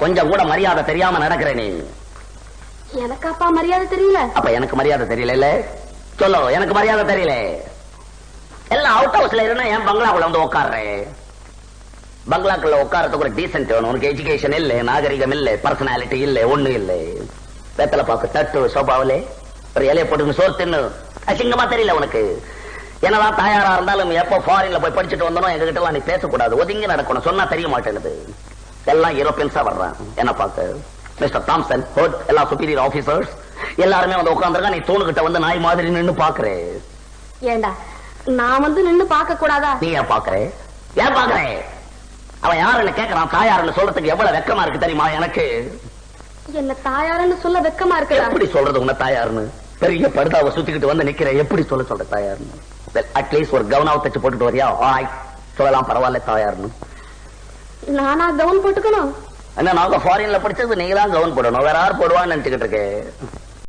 கொஞ்சம் கூட மரியாதை தெரியாம நடக்கிற நீ. எனக்கு அப்பா மரியாதை தெரியல. அப்ப எனக்கு மரியாதை தெரியல இல்ல? சொல்லு, எனக்கு மரியாதை தெரியல. எல்லாம் அவுட் ஹவுஸ்ல இருந்தா என் பங்களாக்குள்ள வந்து உட்கார்றேன். பங்களாக்குள்ள உட்காரத்துக்கு ஒரு டீசென்ட் வேணும். உனக்கு எஜுகேஷன் இல்ல, நாகரிகம் இல்ல, பர்சனாலிட்டி இல்ல, ஒண்ணு இல்ல. வெத்தலை பாக்கு தட்டு சோபாவிலே ஒரு இலைய போட்டு சோறு தின்னு அசிங்கமா தெரியல உனக்கு? என்னதான் தாயாரா இருந்தாலும் எப்போ ஃபாரின்ல போய் படிச்சுட்டு வந்தோம் எங்க கிட்ட எல்லாம் நீ பேசக்கூடாது, ஒதுங்கி நடக்கணும். சொன்னா தெரிய மாட்டேங்குது. எல்லாம் யூரோப்பியன்ஸா வர்றான். என்ன பார்க்க மிஸ்டர் தாம்சன் ஹோட் எல்லா சுப்பீரியர் ஆபீசர்ஸ் எல்லாருமே வந்து உட்காந்துருக்கா. நீ தூணுகிட்ட வந்து நாய் மாதிரி நின்னு பாக்குறே. ஏண்டா நான் வந்து நின்னு பார்க்க கூடாதா? நீ ஏன் பாக்குறே? ஏன் பாக்குறே? அவன் யாருன்னு கேட்கறான். தாயாருன்னு சொல்றதுக்கு எவ்வளவு வெக்கமா இருக்கு தெரியுமா எனக்கு? என்ன தாயாருன்னு சொல்ல வெக்கமா இருக்கு. எப்படி சொல்றது உன்ன தாயாருன்னு? பெரிய படுதாவை சுத்திக்கிட்டு வந்து நிக்கிறேன். எப்படி சொல்ற தாயாருன்னு? அட்லீஸ்ட் ஒரு கவுனாவை தச்சு போட்டுட்டு வரியா? சொல்லலாம், பரவாயில்ல தாயாருன்னு. நானா கவுன் போட்டுக்கணும்? என்ன நாங்க ஃபாரின்ல படிச்சது நீங்க தான் கவுன் போடணும், வேற யார் போடுவான்னு நினைச்சுக்கிட்டு இருக்கேன்.